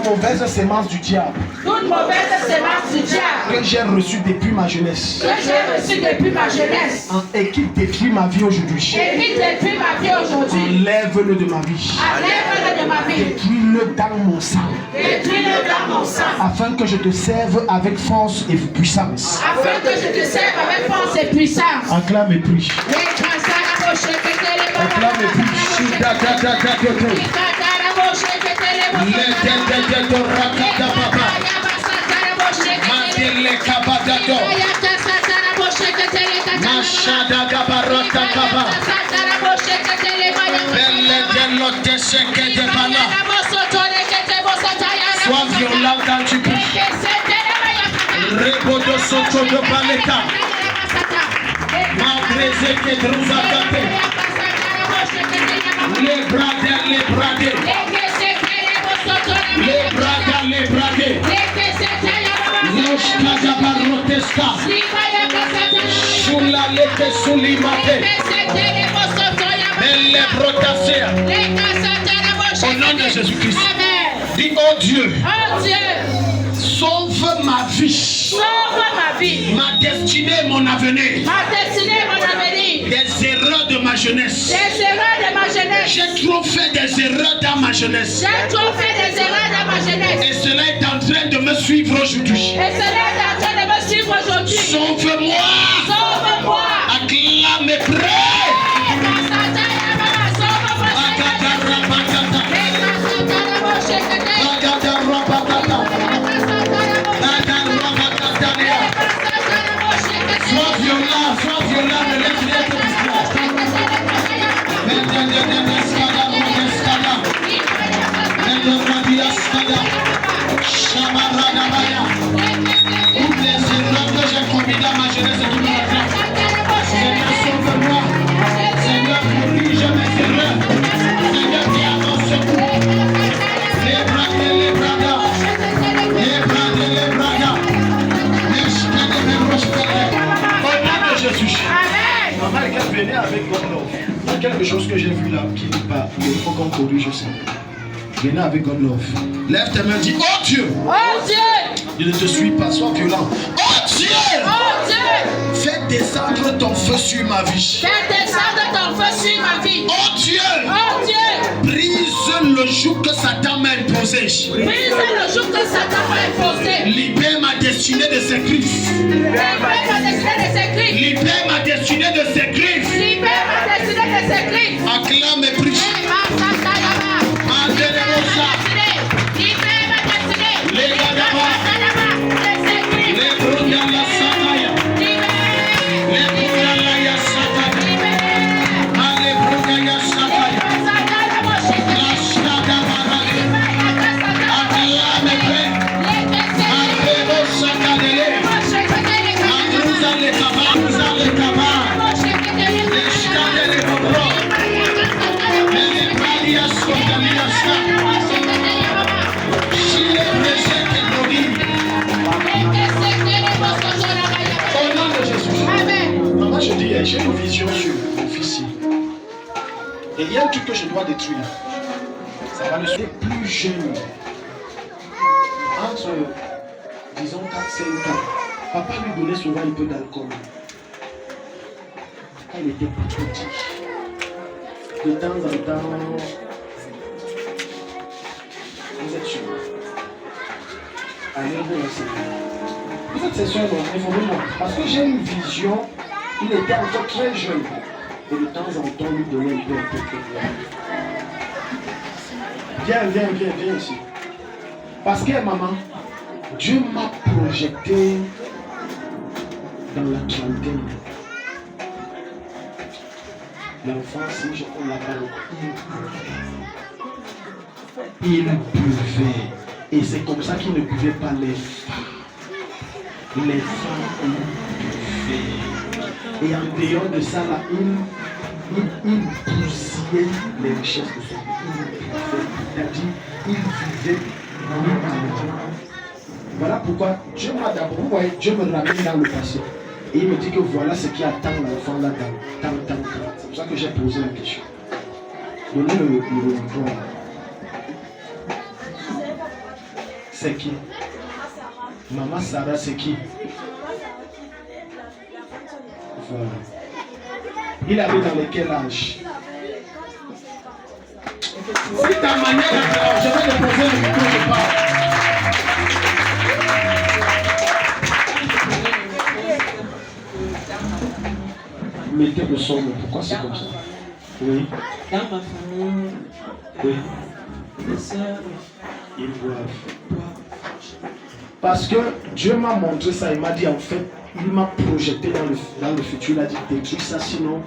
mauvaise sémence du diable. Toute mauvaise sémence du diable. Que j'ai reçue depuis ma jeunesse. Que j'ai reçue depuis ma jeunesse. Et qui détruit ma vie aujourd'hui. Et qui détruit ma vie aujourd'hui. Enlève-le de ma vie. Enlève-le de ma vie. Détruis-le dans mon sang. Détruis-le dans mon sang. Afin que je te serve avec force et puissance. Afin que je te serve avec force et puissance. Acclame et prie. Acclame et prie. Sois violent quand tu pries. Rebodo soto de paleta. Madreze que druzakate. Les bradés, les bradés. Les bradés, les bradés. Loshkaja barotesca. Shula leke sulimate. Elle les brotasea. Au nom de Jésus-Christ. Dis, oh Dieu. Oh Dieu. Sauve ma vie. Sauve ma vie. Ma destinée, mon avenir. Ma destinée, mon avenir. Des erreurs de ma jeunesse. Des erreurs de ma jeunesse. J'ai trop fait des erreurs dans ma jeunesse. J'ai trop fait des erreurs dans ma jeunesse. Et cela est en train de me suivre aujourd'hui. Et cela est en train de me suivre aujourd'hui. Sauve-moi. Sauve-moi. Acclame et prie. Venez avec God Love. Il y a quelque chose que j'ai vu là qui n'est pas. Il faut qu'on corrige ça. Venez avec God Love. Lève tes mains, dis, oh Dieu. Oh Dieu. Je ne te suis pas, sois violent. Oh Dieu. Oh Dieu. Fais descendre ton feu sur ma vie. Fais descendre ton feu sur ma vie. Oh Dieu. Oh Dieu. Brise le joug que Satan m'a imposé. Brise le joug que Satan m'a imposé. Libère ma destinée de ses griffes. Libère ma destinée de ses griffes. Libère ma destinée de ses griffes. Libère ma destinée de ses griffes. Acclame et prie. Libère ma destinée. Les gadabas. Les brundala sataya. Les brundala ya sataya. Ale brundala sataya. La shada barade. Acclame et prie. Arrebo sakadele. Andruza le kaba. Andruza le kaba. Les shada le bobro. Les bradia sotalia sa. Au nom de Jésus. Amen. Maman, je dis, j'ai une vision sur mon fils ici. Et il y a un truc que je dois détruire. Ça va le suivre plus jeune. Entre, disons, 4-5 ans. Papa lui donnait souvent un peu d'alcool. Quand il était plus petit. De temps en temps, vous êtes sûr. Allez, vous enseignez. Vous êtes ses soeurs, informez-moi. Parce que j'ai une vision, il était encore très jeune. Et de temps en temps, lui donnait un peu. Viens ici. Parce que maman, Dieu m'a projeté dans la trentaine. L'enfant, si je prends la balle, il buvait. Et c'est comme ça qu'il ne buvait pas les femmes. Les femmes buvaient. Et en dehors de ça, là, il bousillait les richesses de son pays. C'est-à-dire, il vivait dans le temps. Voilà pourquoi Dieu m'a d'abord, vous voyez, Dieu me ramène dans le passé. Et il me dit que voilà ce qui attend l'enfant là dans tant. C'est pour ça que j'ai posé la question. Donnez le droit. C'est qui? Maman Sarah, c'est qui? Voilà. Il avait dans quel âge? C'est ta manière de... Je vais te poser le micro, je parle. Mettez le son, mais pourquoi c'est comme ça? Oui. Dans ma famille, Oui. les sœurs, Ils boivent. Parce que Dieu m'a montré ça, il m'a dit en fait, il m'a projeté dans le futur, il a dit détruis ça, sinon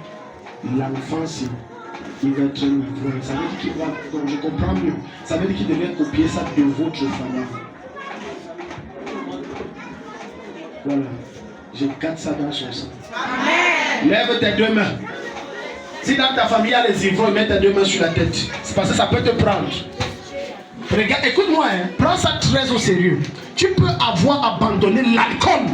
l'enfance, il va être un ivrogne. Ça veut dire qu'il va, donc je comprends mieux, ça veut dire qu'il devait copier ça de votre famille. Voilà, je garde ça dans son sang. Amen. Lève tes deux mains. Si dans ta famille il y a les ivrognes, mets tes deux mains sur la tête. C'est parce que ça peut te prendre. Regarde, écoute-moi, hein, prends ça très au sérieux. Tu peux avoir abandonné l'alcool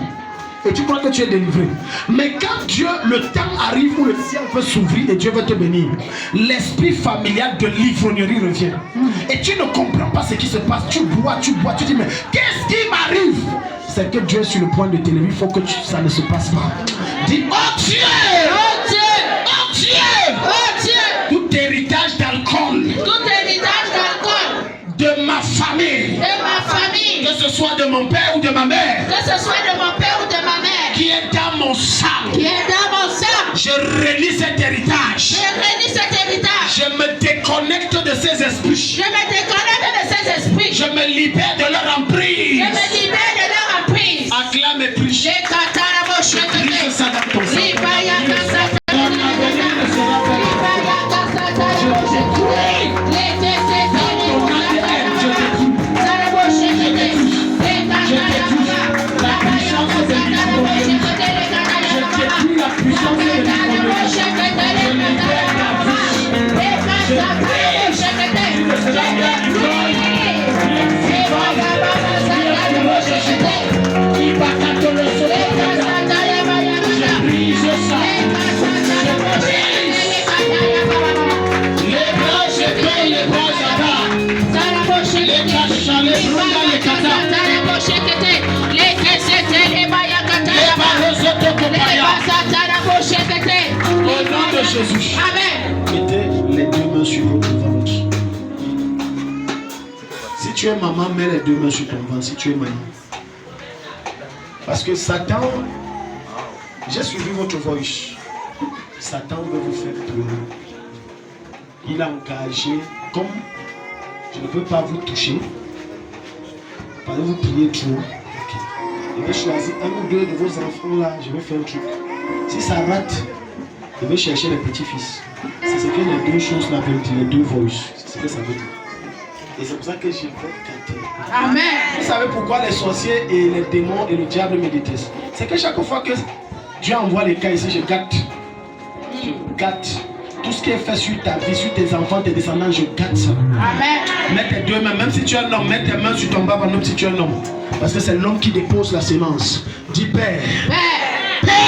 et tu crois que tu es délivré. Mais quand Dieu, le temps arrive où le ciel peut s'ouvrir et Dieu veut te bénir, l'esprit familial de l'ivrognerie revient. Et tu ne comprends pas ce qui se passe. Tu bois, tu dis, mais qu'est-ce qui m'arrive? C'est que Dieu est sur le point de t'élever. Il faut que ça ne se passe pas. Dis, oh Dieu! Oh Dieu! Oh Dieu! Oh Dieu! Tout héritage d'alcool. Tout héritage d'alcool. De ma famille. De ma famille. Que ce soit de mon père ou de ma mère. Que ce soit de mon père ou de ma mère. Qui est dans mon sang. Qui est dans mon sang. Je relis cet héritage. Je relis cet héritage. Je me déconnecte de ces esprits. Je me déconnecte de ces esprits. Je me libère de leur emprise. Je me libère de leur emprise. Acclame et prie. Je katarabo shekete. Prie ça dans ton sang. Libaya kasata. Ton avenir ne sera pas. Libaya kasata. Je détruis. Lete sete. Ton ADN, je détruis. Sarabo shekete. La puissance de l'ivrognerie. Je détruis la puissance de l'ivrognerie. Je libère la vie. Je prie. Je serai je brise ça. Les bras, je paye les bras, les cachas, les brûlas, les katas. Au nom de Jésus. Amen. Mettez les deux mains sur votre ventre. Si tu es maman, mets les deux mains sur ton ventre. Si tu es maman. Parce que Satan, j'ai suivi votre voice. Satan veut vous faire pleurer. Il a engagé, comme je ne peux pas vous toucher, parce que vous priez trop. Okay. Je vais choisir un ou deux de vos enfants là, je vais faire un truc. Si ça rate, je vais chercher les petits-fils. C'est ce que les deux choses là veulent dire, les deux voices. C'est ce que ça veut dire. Et c'est pour ça que je vais gâter. Amen. Vous savez pourquoi les sorciers et les démons et le diable me détestent? C'est que chaque fois que Dieu envoie les cas ici, je gâte. Je gâte. Tout ce qui est fait sur ta vie, sur tes enfants, tes descendants, je gâte ça. Amen. Mets tes deux mains, même si tu es un homme, mets tes mains sur ton bas, même si tu es un homme. Parce que c'est l'homme qui dépose la sémence. Dis Père. Père.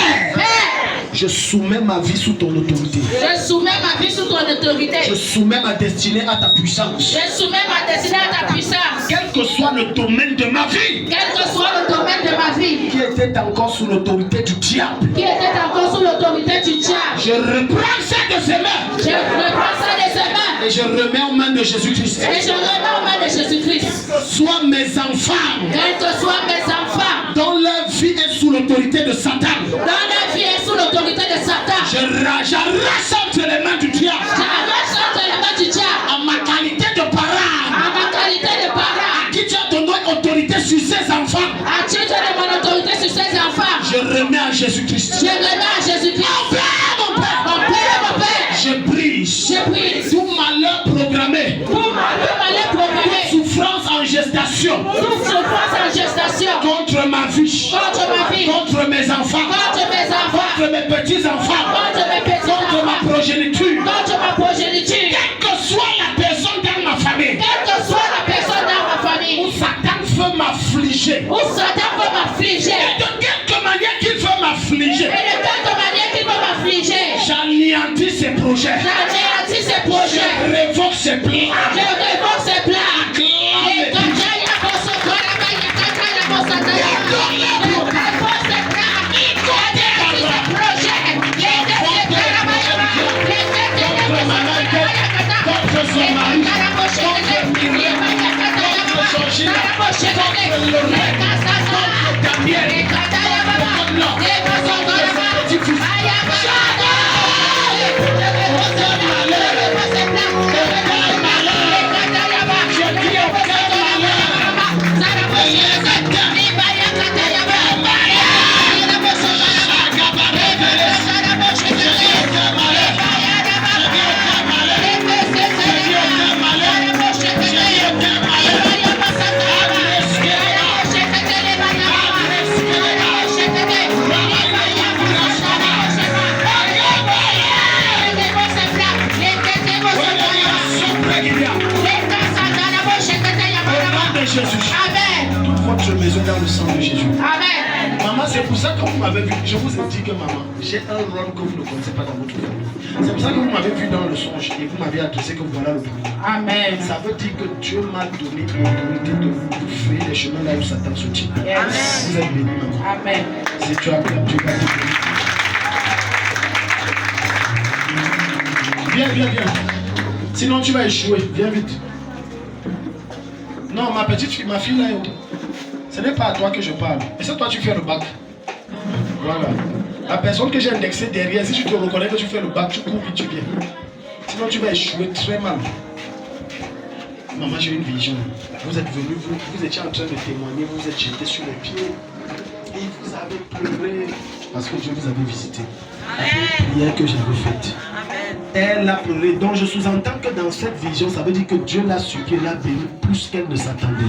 Je soumets ma vie sous ton autorité. Je soumets ma vie sous ton autorité. Je soumets ma destinée à ta puissance. Je soumets ma destinée à ta puissance. Quel que soit le domaine de ma vie. Quel que soit le domaine de ma vie. Qui était encore sous l'autorité du diable. Qui était encore sous l'autorité du diable. Je reprends ça de ses mains. Je reprends ça de ses mains. Et je remets en main de Jésus-Christ. Et je remets en main de Jésus-Christ. Soit mes enfants. Quels que soient mes enfants. Dont leur vie est sous l'autorité de Satan. Dans leur vie est sous l'autorité de Satan. J'arrache entre les mains du diable. J'arrache entre les mains du diable. En ma qualité de parent. En ma qualité de parent. À qui tu as donné autorité sur ses enfants. À qui tu as donné mon autorité sur ses enfants. Je remets à Jésus-Christ. Je remets à Jésus-Christ. Mon Père, mon Père. Mon Père, mon Père. Je brise. Je brise. Tout malheur programmé. Tout malheur programmé. Souffrance en gestation. Toute souffrance en gestation. Contre ma vie. Contre ma vie. Contre mes enfants. Contre mes enfants. Contre mes petits-enfants. Contre mes petits Contre enfants. ma progéniture. Contre ma progéniture. Quelle que soit la personne dans ma famille. Quelle que soit la personne dans ma famille. Où Satan veut m'affliger. Où Satan veut m'affliger. Et de quelque manière qu'il veut m'affliger. Et de quelque manière qu'il veut m'affliger. J'anéantis ses projets. J'anéantis ses projets. Je révoque ses plans. Je révoque ses plans. Acclame. Et quand j'ai eu la Dans le sang de Jésus. Amen. Maman, c'est pour ça que vous m'avez vu. Je vous ai dit que maman, j'ai un rôle que vous ne connaissez pas dans votre famille. C'est pour ça que vous m'avez vu dans le songe et vous m'avez adressé que voilà le problème. Amen. Ça veut dire que Dieu m'a donné l'autorité de vous frayer les chemins là où Satan se tient. Yes. Vous êtes bénis, maman. Amen. Si tu as pris, Dieu va te bénir. Viens. Sinon tu vas échouer. Viens vite. Non, ma petite fille, ma fille là. Ce n'est pas à toi que je parle. Et c'est toi tu fais le bac. Voilà. La personne que j'ai indexée derrière, si tu te reconnais que tu fais le bac, tu cours vite, tu viens. Sinon tu vas échouer très mal. Maman, j'ai une vision. Vous êtes venu, vous étiez en train de témoigner, vous êtes jeté sur les pieds. Et vous avez pleuré. Parce que Dieu vous avait visité. La prière que j'avais faite. Elle a pleuré. Donc je sous-entends que dans cette vision, ça veut dire que Dieu l'a supplié, l'a béni plus qu'elle ne s'attendait.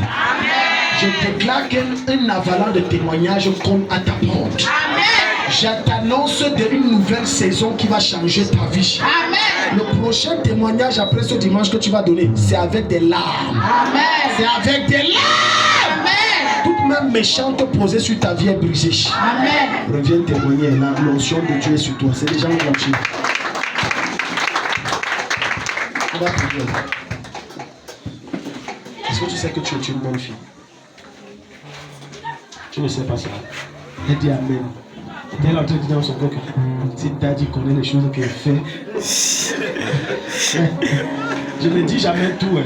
Je déclare qu'un avalanche de témoignages compte à ta porte. Je t'annonce une nouvelle saison qui va changer ta vie. Amen. Le prochain témoignage après ce dimanche que tu vas donner, c'est avec des larmes. Amen. C'est avec des larmes. Amen. Toute main méchante posée sur ta vie est brisée. Amen. Reviens témoigner. La l'onction de Dieu est sur toi. C'est déjà un voiture. On va prier. Est-ce que tu sais que tu es une bonne fille? Tu ne sais pas ça. Elle dit Amen. Elle est en train de dire dans son cœur que si Daddy connaît les choses qu'elle fait. Je ne dis jamais tout.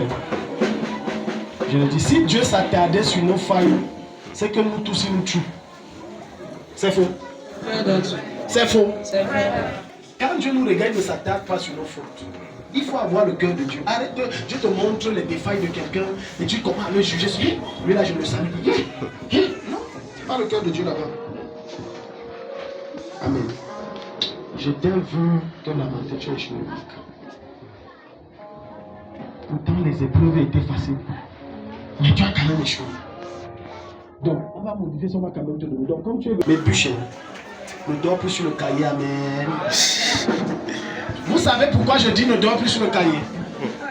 Je le dis, si Dieu s'attardait sur nos failles, c'est que nous tous il nous tue. C'est faux. C'est faux. Quand Dieu nous regarde, il ne s'attarde pas sur nos fautes. Il faut avoir le cœur de Dieu. Arrête de... Dieu te montre les défailles de quelqu'un et tu commences à le juger. Lui là, je le salue. Non, c'est pas le cœur de Dieu là-bas. Amen. Je t'ai vu te lamenter, tu as échoué. Pourtant, les épreuves étaient faciles. Mais tu as quand même échoué. Donc, on va modifier ça, on va quand même te donner. Donc, comme tu es... Mais bûcher, ne dors plus sur le cahier, amen. Vous savez pourquoi je dis ne dors plus sur le cahier?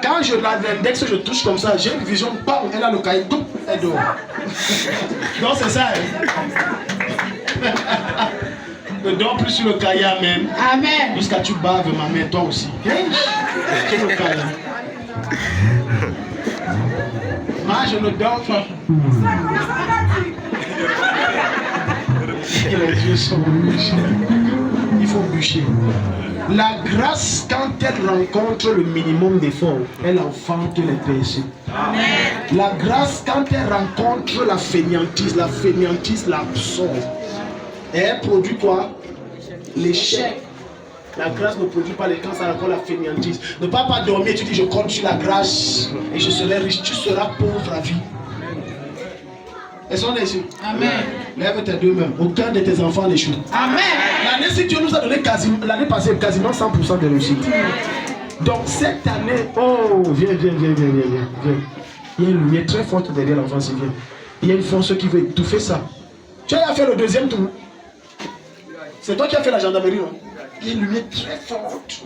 Quand je l'indexe, je touche comme ça, j'ai une vision, bam, elle a le cahier, boum, elle dort. Donc c'est ça. Ne dors plus sur le cahier, amen. Amen. Jusqu'à tu baves ma mère, toi aussi. Quel le cahier? Moi, je ne dors pas. Les dieux sont bûchés. Il faut bûcher. La grâce, quand elle rencontre le minimum d'efforts, elle enfante les péchés. La grâce, quand elle rencontre la fainéantise l'absorbe. Et elle produit quoi? L'échec. La grâce ne produit pas les quand ça rencontre la fainéantise. Ne pas dormir, tu dis je compte sur la grâce et je serai riche. Tu seras pauvre à vie. Est-ce qu'on est ici? Amen. Lève tes deux mains. Aucun de tes enfants n'échoue. Amen. L'année, si Dieu nous a donné l'année passée quasiment 100% de réussite. Donc cette année, oh, viens. Il y a une lumière très forte derrière l'enfant, c'est bien. Il y a une force qui veut étouffer ça. Tu as fait le deuxième tour. C'est toi qui as fait la gendarmerie, non? Il y a une lumière très forte.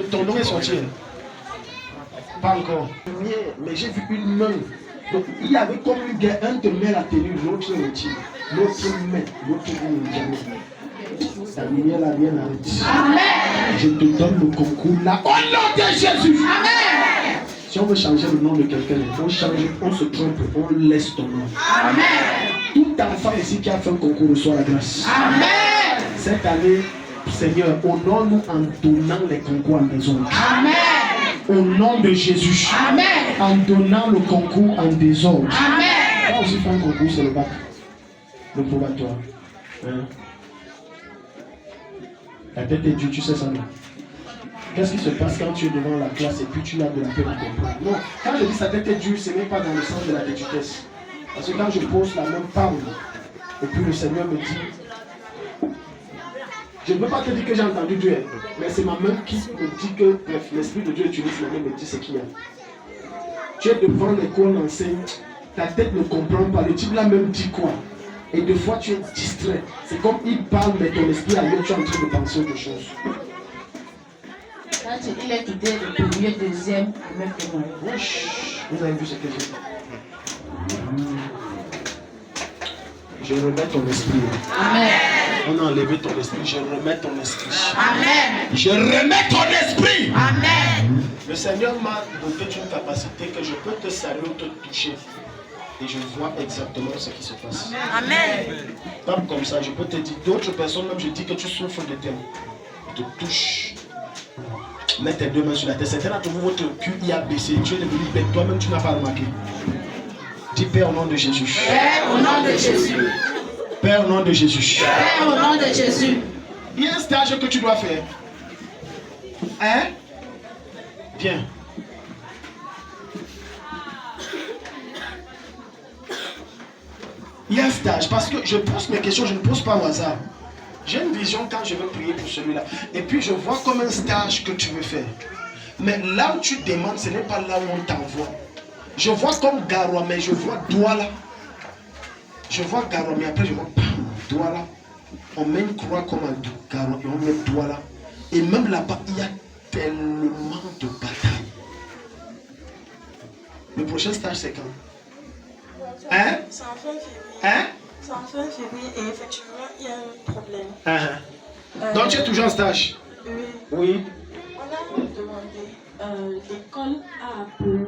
Ton nom est sorti. Pas encore. Mais j'ai vu une main. Donc il y avait comme une guerre, un te met la tenue, l'autre retire. L'autre met, l'autre met. La lumière là vient arrêter. Amen. Je te donne le concours là. Au nom de Jésus. Amen. Si on veut changer le nom de quelqu'un, on change, on se trompe, on laisse ton nom. Amen. Tout enfant ici qui a fait un concours reçoit la grâce. Amen. Cette année, Seigneur, honore-nous en donnant les concours à maison. Amen. au nom de Jésus. Amen. En donnant le concours en désordre. Amen. Là aussi, faire un concours, c'est le bac. Le probatoire. Hein? La tête est dure, tu sais ça, non? Qu'est-ce qui se passe quand tu es devant la classe et puis tu as de la peine à comprendre? Non, quand je dis sa tête est dure, ce n'est pas dans le sens de la détutesse. Parce que quand je pose la même parole, et puis le Seigneur me dit, je ne peux pas te dire que j'ai entendu Dieu, mais c'est ma main qui me dit que, bref, l'Esprit de Dieu utilise ma main et me dit ce qu'il y a. Tu es devant l'école, l'enseigne, ta tête ne comprend pas, le type là même dit quoi? Et des fois tu es distrait. C'est comme il parle, mais ton esprit ailleurs, tu es en train de penser autre chose. Quand il est quitté le premier, deuxième, même que moi. Vous avez vu ce que j'ai fait? Je remets ton esprit. Amen. On a enlevé ton esprit. Je remets ton esprit. Amen. Je remets ton esprit. Amen. Le Seigneur m'a doté d'une capacité que je peux te saluer ou te toucher. Et je vois exactement ce qui se passe. Amen. Pas comme ça, je peux te dire, d'autres personnes, même je dis que tu souffres de terme. Je te touche. Mets tes deux mains sur la tête. Certains d'entre vous, votre QI a baissé. Tu es devenu bête. Toi-même, tu n'as pas remarqué. Dis Père au nom de Jésus. Père au nom de Jésus. Père au nom de Jésus. Père au nom de Jésus. Il y a un stage que tu dois faire. Hein? Viens. Il y a un stage parce que je pose mes questions, je ne pose pas au hasard. J'ai une vision quand je veux prier pour celui-là. Et puis je vois comme un stage que tu veux faire. Mais là où tu demandes, ce n'est pas là où on t'envoie. Je vois comme Garoua, mais je vois Douala. Je vois Garoua, mais après je vois Douala. On met une croix comme un Garoua et on met Douala. Et même là-bas, il y a tellement de batailles. Le prochain stage, c'est quand? Hein? C'est en fin février. Hein? C'est en fin février et effectivement, il y a un problème. Donc tu es toujours en stage? Oui. Oui. On a demandé, l'école a appelé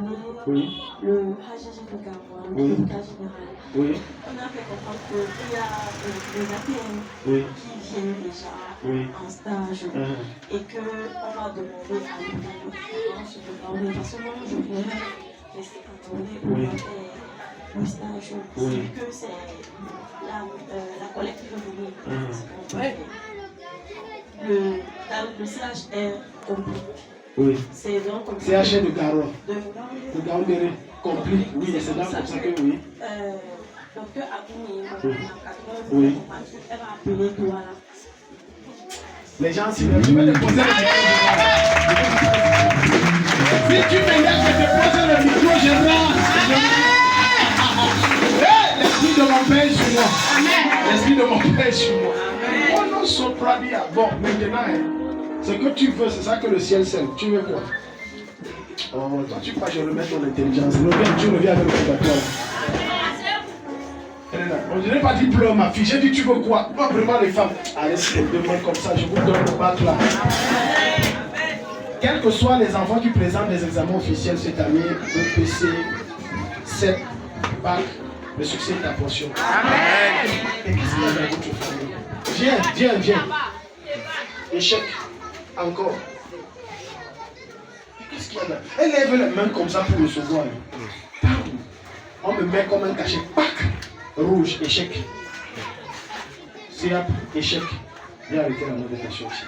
Oui. le HGG de Garoua, le Oui. syndicat général. Oui. On a fait comprendre qu'il y a des APN Oui. qui viennent déjà Oui. en stage et qu'on va demander à nous parce que moi, je voulais rester cantonné pour Oui. faire le stage. Oui. C'est que c'est la collecte qui veut venir. Le CH est complet. Oui. C'est donc comme ça. CH de Garoua. De De Garoua complet. Oui, et c'est là comme ça que oui. Docteur Aboumi, Oui. elle va appeler Douala. Les gens s'y lèvent. Je vais te poser le micro. Si tu m'énerves, je te pose le micro, je rentre. L'esprit de mon Père est sur moi. L'esprit de mon Père est sur moi. Oh non, sopradia. Bon, maintenant, ce que tu veux, c'est ça que le ciel sait. Tu veux quoi? Oh, toi, tu crois que je remets ton intelligence. Tu reviens avec le purgatoire. On dirait pas dit pleure ma fille. J'ai dit tu veux quoi? Moi vraiment les femmes. Allez, c'est deux mains comme ça, je vous donne le bac là. Quels que soient les enfants qui présentent des examens officiels cette année, EPC, 7, bac, le succès est ta portion. Amen. Et qu'est-ce qu'il y a dans votre famille? Viens. Échec. Encore. Qu'est-ce qu'il y a là? Elle lève les mains comme ça pour recevoir. On me met comme un cachet. Pac. Rouge, échec. Siap, échec. Viens arrêter la modération ici.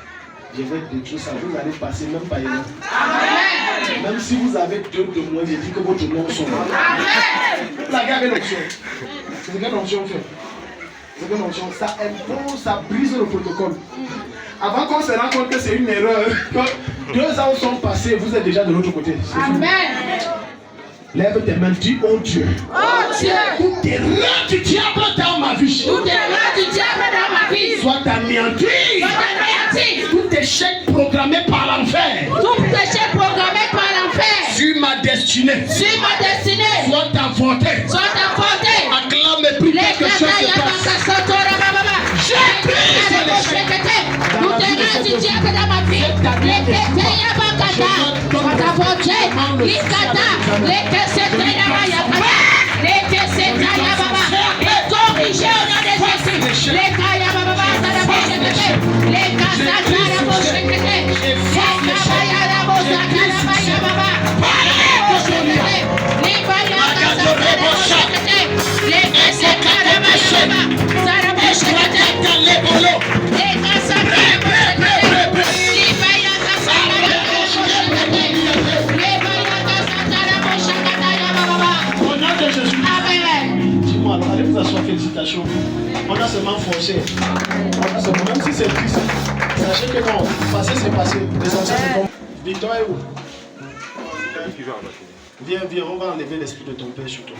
Je vais détruire ça. Vous allez passer même pas une. Même si vous avez deux de moi, je dis que votre nom sont là. La guerre est l'option. C'est quelle option fait? C'est quelle option? Ça impose, ça brise le protocole. Avant qu'on se rende compte que c'est une erreur, que 2 ans sont passés, vous êtes déjà de l'autre côté. Amen. Lève tes mains, dis oh Dieu. Oh Dieu. Toutes tes reins du diable dans ma vie. Toutes les mains du diable dans ma vie. Soit anéanti. Tout échec programmé par l'enfer. Tout échec programmé par l'enfer. Sur ma destinée. Sur ma destinée. Soit avorté. Soit apporté. Acclame et prie quelque chose se passe. J'ai pris l'échec. Toutes les mains du diable dans ma vie. Les kétés yabakata. Soit apporté. Likata. Les kétés yabakata. Les kétés yabakata. Et corrigé au nom de Jésus. Les kayababa. Les kasata. Les kayababa. t'asseoir, félicitations. On a seulement forcé. On a seulement, même si c'est triste, sachez que non, passé c'est passé. L'essentiel c'est comme. Victor est où? Viens, viens, on va enlever l'esprit de ton père sur toi.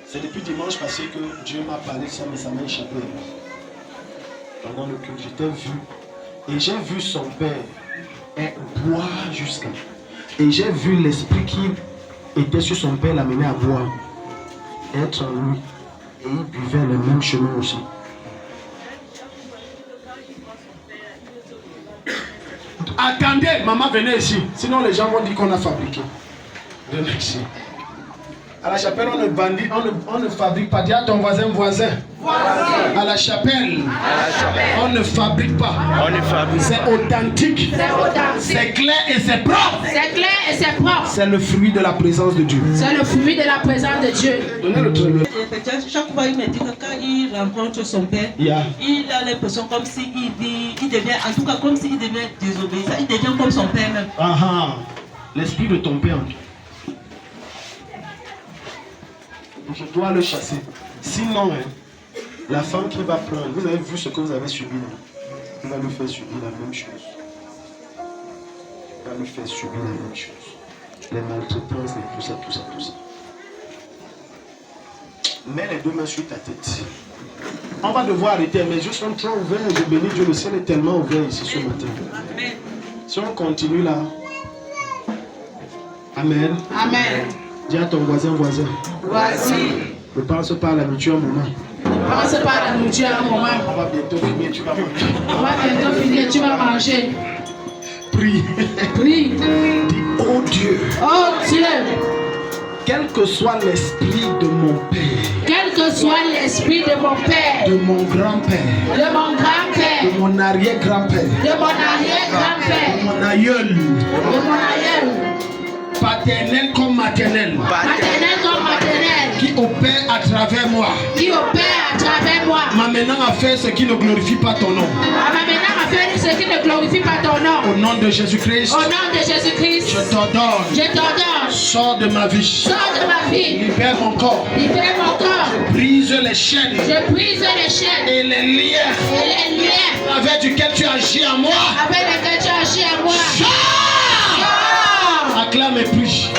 C'est depuis dimanche passé que Dieu m'a parlé de ça, mais ça m'a échappé. Pendant le culte, j'étais vu. Et j'ai vu son père boire jusqu'à. Et j'ai vu l'esprit qui était sur son père l'amener à boire. Être en lui. Et il buvait le même chemin aussi. Attendez, maman, venez ici. Sinon les gens vont dire qu'on a fabriqué. Venez ici. À la chapelle, on ne fabrique pas. Dis à ton voisin. À la chapelle, on ne fabrique pas. C'est authentique. C'est clair et c'est propre. C'est clair et c'est propre. C'est le fruit de la présence de Dieu. C'est le fruit de la présence de Dieu. Donnez le truc. Chaque fois, il me dit que quand il rencontre son père, il a l'impression comme s'il devient, en tout cas comme s'il devient désobéissant. Il devient comme son père même. L'esprit de ton père. Je dois le chasser. Sinon, la femme qui va prendre, vous avez vu ce que vous avez subi là. Il va lui faire subir la même chose. Il va lui faire subir la même chose. Les maltraitances, tout ça. Mets les deux mains sur ta tête. On va devoir arrêter, mais je suis trop ouvert et je bénis Dieu. Le ciel est tellement ouvert ici ce matin. Si on continue là. Amen. Amen. Dis à ton voisin. Voici. Ne pense pas à la nourriture un moment. Ne pense pas à la nourriture un moment. On va bientôt finir, tu vas manger. On va bientôt finir, tu vas manger. Prie. Prie. Dis, oh Dieu. Oh Dieu. Quel que soit l'esprit de mon père. Quel que soit l'esprit de mon père. De mon grand-père. De mon grand-père. De mon arrière-grand-père. De mon arrière-grand-père. De mon aïeul. De mon aïeul. Paternel comme maternel. Paternel comme maternel. Qui opère à travers moi. Qui opère à travers moi. M'amenant à faire ce qui ne glorifie pas ton nom. M'amenant à faire ce qui ne glorifie pas ton nom. Au nom de Jésus-Christ. Au nom de Jésus-Christ. Je t'ordonne. Je t'ordonne. Sors de ma vie. Sors de ma vie. Libère mon corps. Libère mon corps. Je brise les chaînes. Je brise les chaînes. Et les liens. Et les liens. Avec duquel tu agis à moi. Avec lesquels tu agis à moi. Acclame et prie.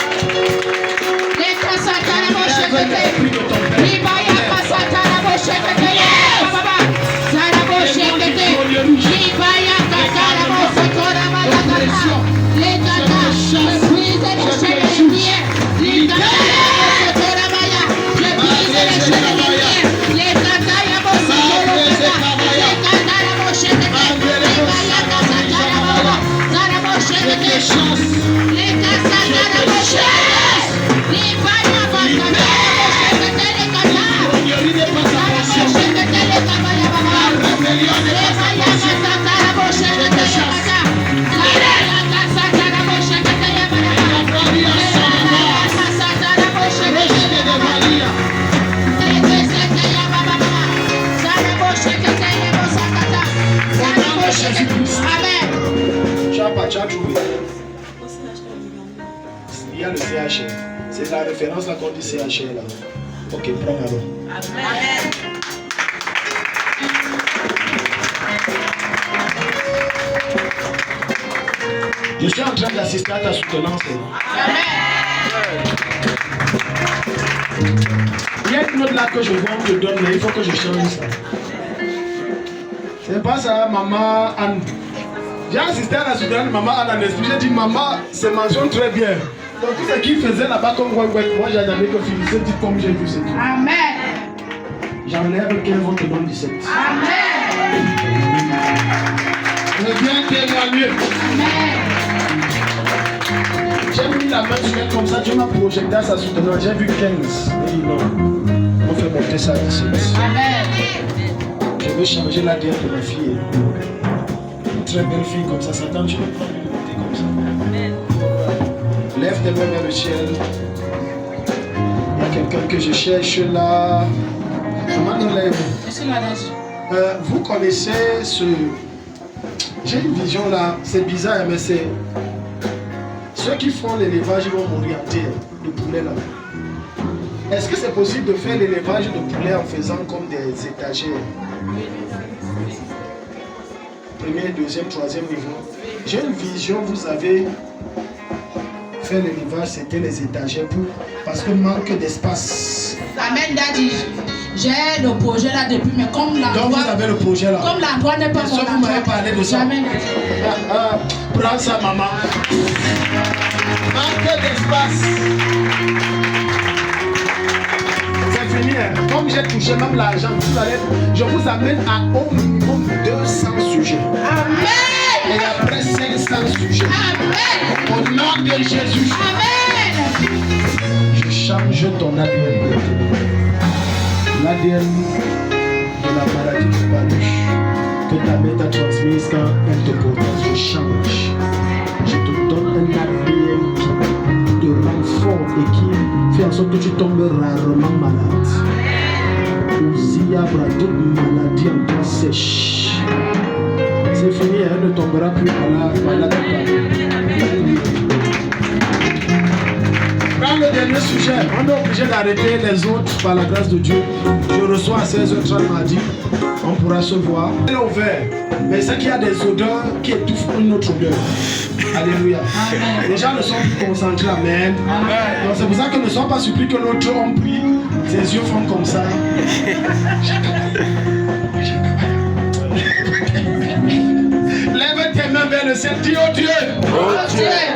Il y a le CHL. C'est la référence là qu'on dit CHL là. Ok, prends alors. Amen. Je suis en train d'assister à ta soutenance. Amen. Il y a une autre là que je vois, on te donne, mais il faut que je change ça. C'est pas ça, maman Anne. J'ai assisté à la soutenance de maman Anne en esprit. J'ai dit, maman, c'est mentionne très bien. Donc tout ce qu'il faisait là-bas comme moi j'avais que Philippe dit comme j'ai vu, c'est tout. Amen. J'enlève qu'elle vont te donner 17. Amen. Je viens témoigner. Amen. J'ai mis la main sur elle comme ça, Dieu m'a projeté à sa soutenance. J'ai vu 15. Et non, on fait monter ça à 17. Amen. Je veux changer l'ADN de ma fille. Une très belle fille comme ça, Satan, tu peux prendre une beauté comme ça. Lève tes mains vers le ciel. Il y a quelqu'un que je cherche là. Comment on lève? Vous connaissez ce... J'ai une vision là, c'est bizarre, mais c'est... Ceux qui font l'élevage, ils vont mourir en terre, le poulet là. Est-ce que c'est possible de faire l'élevage de poulets en faisant comme des étagères? Premier, deuxième, troisième niveau. J'ai une vision, vous avez fait l'élevage, c'était les étagères parce que manque d'espace. Amen, Daddy. J'ai le projet là depuis, mais comme l'endroit. Donc vous avez le projet là. Comme l'endroit n'est pas mon endroit. Vous m'avez parlé de ça. Amen. Prends ça, maman. Manque d'espace. C'est fini. Hein. Comme j'ai touché même l'argent, je vous amène à au minimum 200 sujets. Amen. Et après 500 sujets. Amen. Au nom de Jésus. Amen. Je change ton ADN. L'ADN de la maladie du palus que ta mère t'a transmise quand elle te porte. Je change. Je te donne un ADN qui te rend fort et qui fait en sorte que tu tombes rarement malade. Ousia bras toute maladie en toi sèche. C'est fini, elle ne tombera plus malade. Dans le dernier sujet, on est obligé d'arrêter les autres par la grâce de Dieu. Je reçois à 16h30 mardi, on pourra se voir. Elle est ouverte, mais c'est qu'il y a des odeurs qui étouffent une autre odeur. Alléluia. Les gens ne sont plus concentrés, amen. Donc c'est pour ça que ne sois pas surpris que l'autre homme prie, ses yeux font comme ça. Lève tes mains vers le ciel, dis oh Dieu,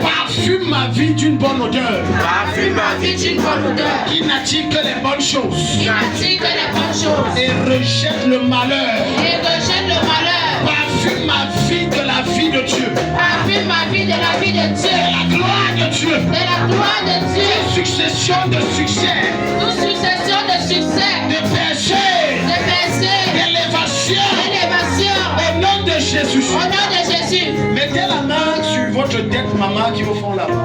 parfume ma vie d'une bonne odeur. Parfume ma vie d'une bonne odeur. Qui n'attire que les bonnes choses. Qui n'attire que les bonnes choses. Et rejette le malheur. Et rejette le malheur. Parfume ma vie de la vie de Dieu. Parfume ma vie de la vie de Dieu. De la gloire de Dieu. De la gloire de Dieu. Succession de succès. Une succession de succès. De péché. De péché. D'élévation. D'élévation. Au nom de Jésus. Au nom de Jésus. Mettez la main sur votre tête, maman, qui est au fond là-bas.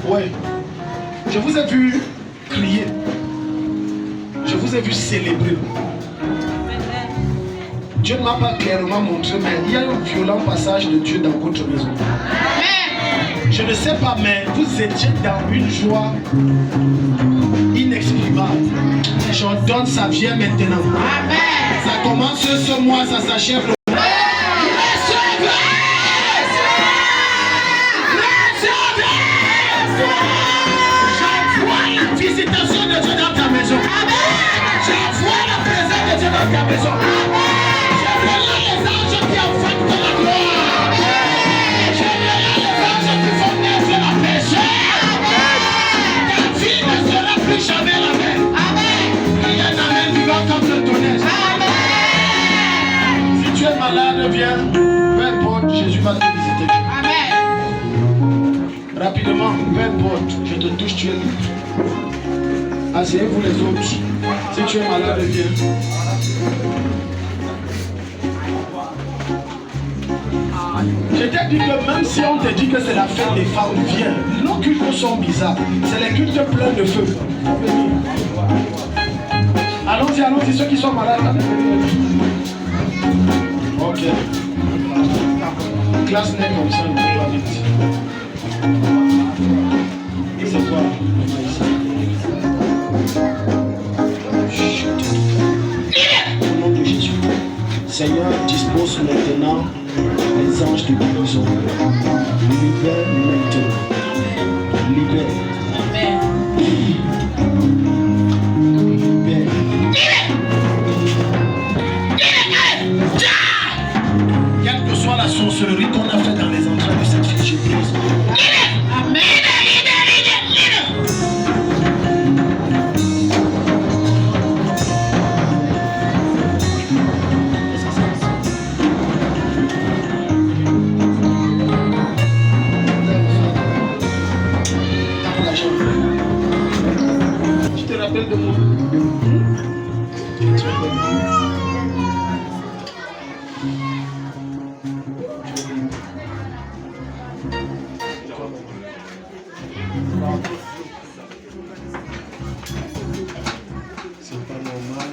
Ouais. Je vous ai vu crier. Je vous ai vu célébrer. Dieu ne m'a pas clairement montré, mais il y a un violent passage de Dieu dans votre maison. Amen. Je ne sais pas, mais vous étiez dans une joie inexprimable. J'ordonne, ça vient maintenant. Amen. Ça commence ce mois, ça s'achève le visitation de Dieu dans ta maison. J'envoie la présence de Dieu dans ta maison. Je verrai les anges qui affectent la gloire. Je verrai les anges qui font naître la péché. Ta vie ne sera plus jamais la même. Il y a un amen vivant comme le tonnerre. Si tu es malade, viens. Peu importe, Jésus va te visiter. Amen. Rapidement, peu importe, je te touche, tu es libre. Asseyez-vous les autres. Si tu es malade, viens. Je t'ai dit que même si on te dit que c'est la fête des femmes, viens. Nos cultes sont bizarres. C'est les cultes pleins de feu. Allons-y, allons-y. Ceux qui sont malades, ok. Classe n'est comme ça, on va vite. C'est quoi? Au nom de Jésus. Seigneur, dispose maintenant les anges de guérison. Libère maintenant. Libère. Amen. Libère. Quelle que soit la sorcellerie qu'on a faite dans les entrailles de cette fille, je brise. Amen. Tu te rappelles de moi? C'est pas normal.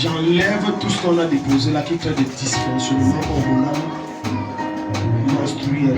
J'enlève tout ce qu'on a déposé là qui crée des dysfonctionnements hormonaux menstruels.